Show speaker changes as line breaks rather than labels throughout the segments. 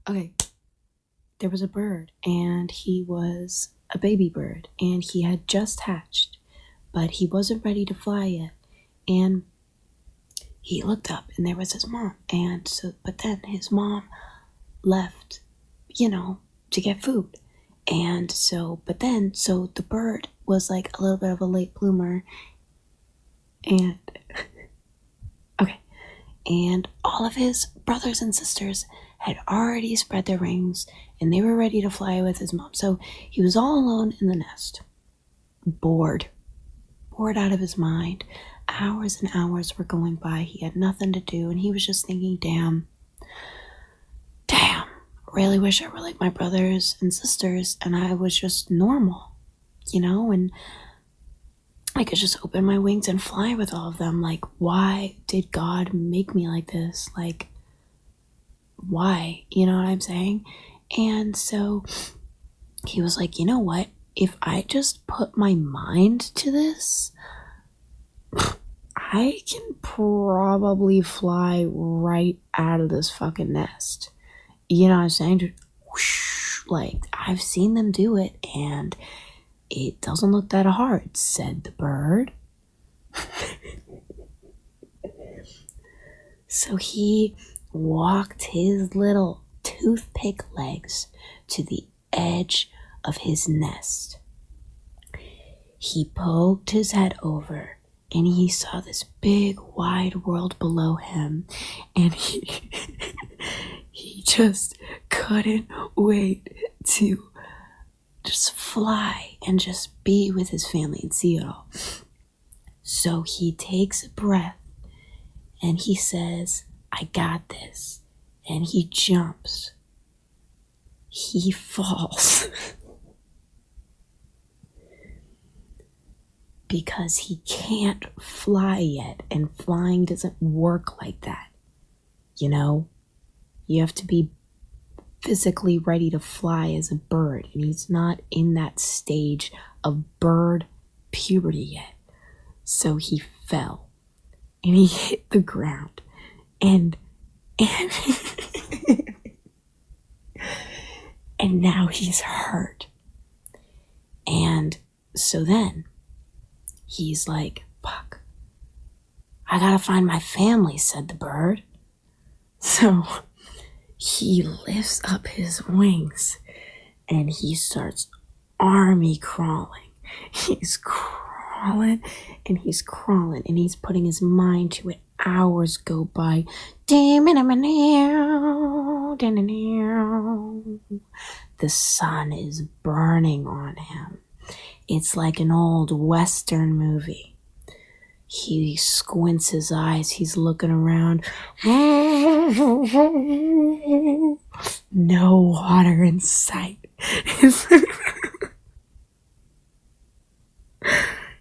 Okay, there was a bird, and he was a baby bird, and he had just hatched, but he wasn't ready to fly yet. And he looked up, and there was his mom. And so, but then his mom left, to get food. And so, so the bird was like a little bit of a late bloomer. And, okay, and all of his brothers and sisters had already spread their wings and they were ready to fly with his mom. So he was all alone in the nest, bored out of his mind. Hours and hours were going by. He had nothing to do and he was just thinking, damn, really wish I were like my brothers and sisters and I was just normal, and I could just open my wings and fly with all of them. Like, why did God make me like this? Like, why? You know what I'm saying? And so he was like, you know what? If I just put my mind to this, I can probably fly right out of this fucking nest. You know what I'm saying? Just whoosh, like, I've seen them do it, and it doesn't look that hard, said the bird. So he walked his little toothpick legs to the edge of his nest. He poked his head over and he saw this big wide world below him, and he just couldn't wait to just fly and just be with his family and see it all. So he takes a breath and he says, I got this. And he jumps. He falls. Because he can't fly yet, and flying doesn't work like that. You have to be physically ready to fly as a bird, and he's not in that stage of bird puberty yet. So he fell and he hit the ground and and now he's hurt. And so then he's like, fuck, I gotta find my family, said the bird. So he lifts up his wings and he starts army crawling. He's crawling and he's crawling and he's putting his mind to it. Hours go by. The sun is burning on him. It's like an old Western movie. He squints his eyes. He's looking around. No water in sight.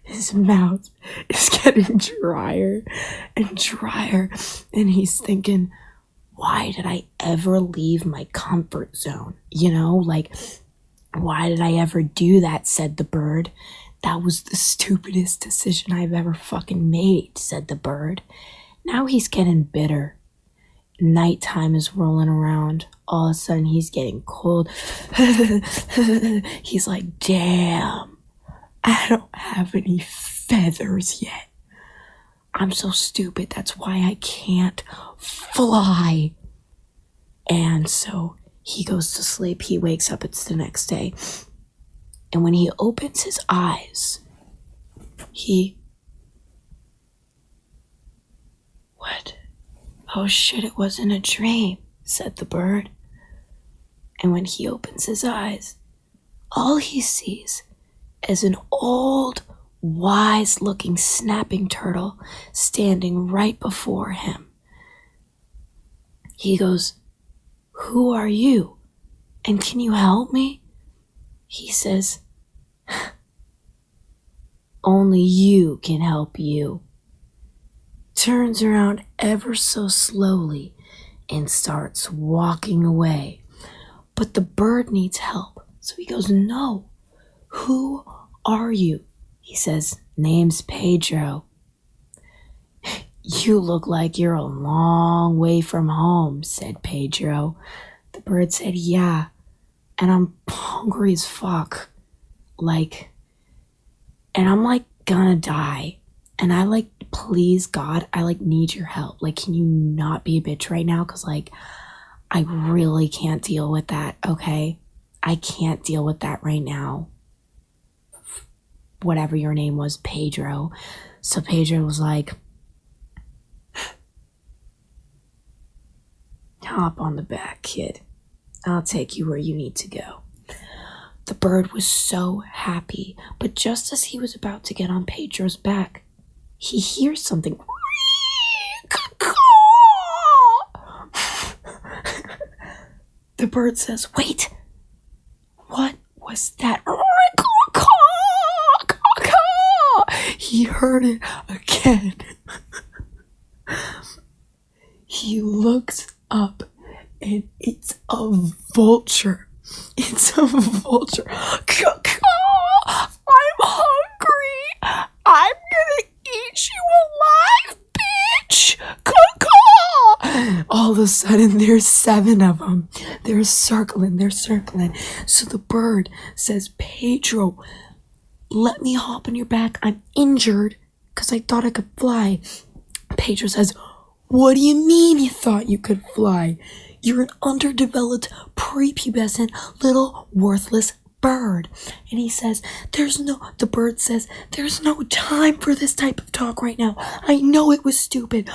His mouth is getting drier and drier. And he's thinking, why did I ever leave my comfort zone? Like, why did I ever do that, said the bird. That was the stupidest decision I've ever fucking made, said the bird. Now he's getting bitter. Nighttime is rolling around. All of a sudden he's getting cold. He's like, damn, I don't have any feathers yet. I'm so stupid. That's why I can't fly. And so he goes to sleep. He wakes up. It's the next day. And when he opens his eyes, What? Oh shit, it wasn't a dream, said the bird. And when he opens his eyes, all he sees is an old, wise-looking snapping turtle standing right before him. He goes, who are you? And can you help me? He says, only you can help you. Turns around ever so slowly and starts walking away. But the bird needs help. So he goes, no, who are you? He says, name's Pedro. You look like you're a long way from home, said Pedro. The bird said, yeah, and I'm hungry as fuck. Like, and I'm like gonna die. And I like, please God, I like need your help. Like, can you not be a bitch right now? Cause like, I really can't deal with that, okay? I can't deal with that right now. Whatever your name was, Pedro. So Pedro was like, hop on the back, kid. I'll take you where you need to go. The bird was so happy, but just as he was about to get on Pedro's back, he hears something. The bird says, wait, what was that? He heard it again. He looks up and it's a vulture. It's a vulture. I'm hungry. I'm gonna eat you alive, bitch. All of a sudden, there's 7 of them. They're circling. So the bird says, Pedro, let me hop on your back. I'm injured because I thought I could fly. Pedro says, what do you mean you thought you could fly? You're an underdeveloped, prepubescent, little worthless bird. And he says, the bird says, there's no time for this type of talk right now. I know it was stupid.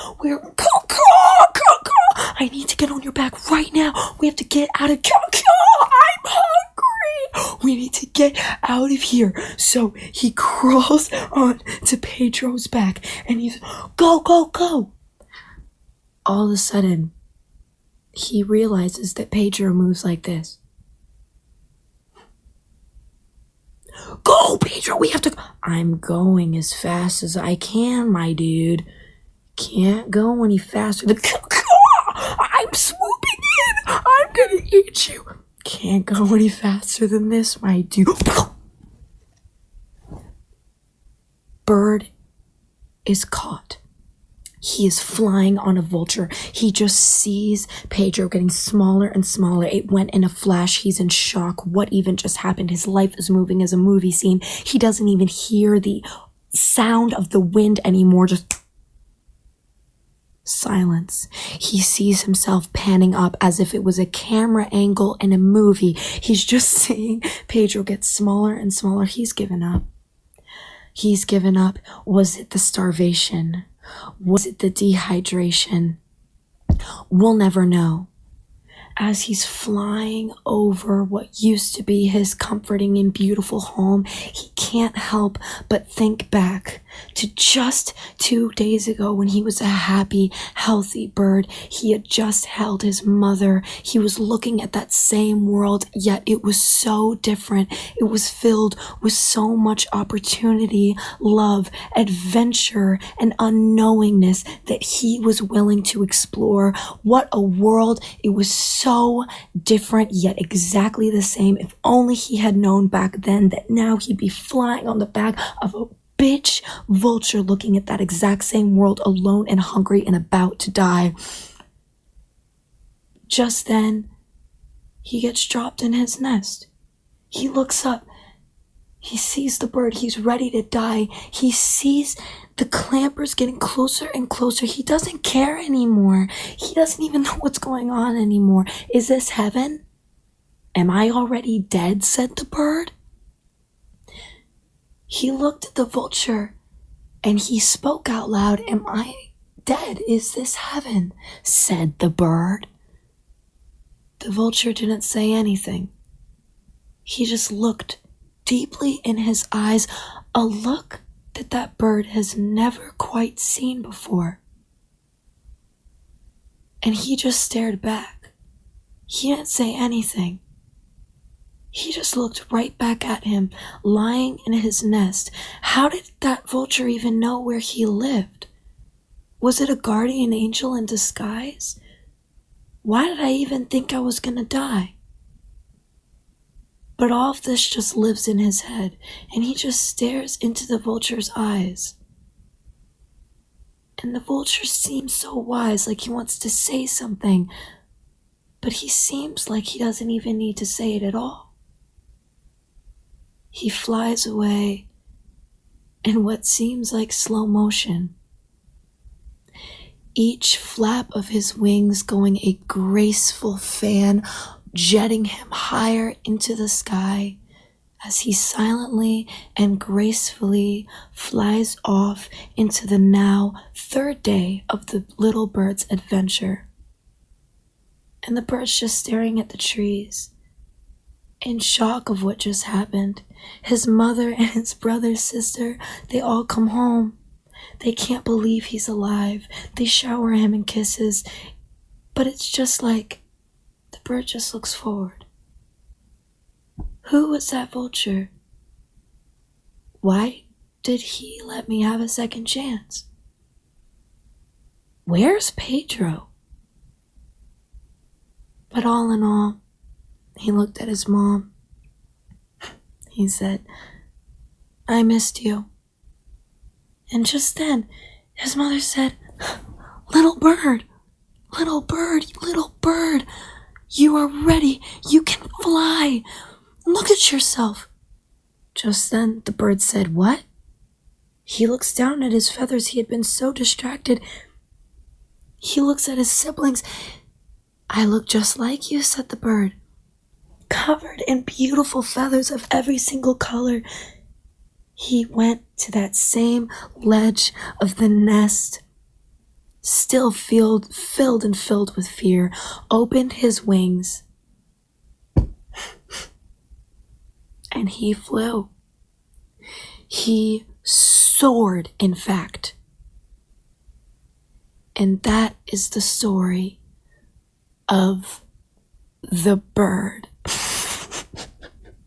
I need to get on your back right now. We have to get out of, I'm hungry. We need to get out of here. So he crawls on to Pedro's back and he's, go. All of a sudden, he realizes that Pedro moves like this. Go, Pedro, we have to go. I'm going as fast as I can, my dude. Can't go any faster. I'm swooping in. I'm gonna eat you. Can't go any faster than this, my dude. Bird is caught. He is flying on a vulture. He just sees Pedro getting smaller and smaller. It went in a flash. He's in shock. What even just happened? His life is moving as a movie scene. He doesn't even hear the sound of the wind anymore. Just silence. He sees himself panning up as if it was a camera angle in a movie. He's just seeing Pedro get smaller and smaller. He's given up. Was it the starvation? Was it the dehydration? We'll never know. As he's flying over what used to be his comforting and beautiful home, he can't help but think back to just 2 days ago when he was a happy, healthy bird. He had just held his mother. He was looking at that same world, yet it was so different. It was filled with so much opportunity, love, adventure, and unknowingness that he was willing to explore. What a world. It was so different, yet exactly the same. If only he had known back then that now he'd be flying on the back of a bitch vulture looking at that exact same world, alone and hungry and about to die. Just then, he gets dropped in his nest. He looks up. He sees the bird. He's ready to die. He sees the clampers getting closer and closer. He doesn't care anymore. He doesn't even know what's going on anymore. Is this heaven? Am I already dead? Said the bird. He looked at the vulture and he spoke out loud. Am I dead? Is this heaven? Said the bird. The vulture didn't say anything. He just looked deeply in his eyes, a look that bird has never quite seen before. And he just stared back. He didn't say anything. He just looked right back at him, lying in his nest. How did that vulture even know where he lived? Was it a guardian angel in disguise? Why did I even think I was gonna die? But all of this just lives in his head, and he just stares into the vulture's eyes. And the vulture seems so wise, like he wants to say something. but he seems like he doesn't even need to say it at all. He flies away in what seems like slow motion, each flap of his wings going a graceful fan, jetting him higher into the sky as he silently and gracefully flies off into the now third day of the little bird's adventure. And the bird's just staring at the trees, in shock of what just happened. His mother and his brother, sister, they all come home. They can't believe he's alive. They shower him in kisses. But it's just like the bird just looks forward. Who was that vulture? Why did he let me have a second chance? Where's Pedro? But all in all, he looked at his mom. He said, I missed you. And just then, his mother said, little bird, little bird, little bird, you are ready. You can fly. Look at yourself. Just then, the bird said, what? He looks down at his feathers. He had been so distracted. He looks at his siblings. I look just like you, said the bird, covered in beautiful feathers of every single color. He went to that same ledge of the nest, still filled with fear, opened his wings, and he flew. He soared, in fact. And that is the story of the bird.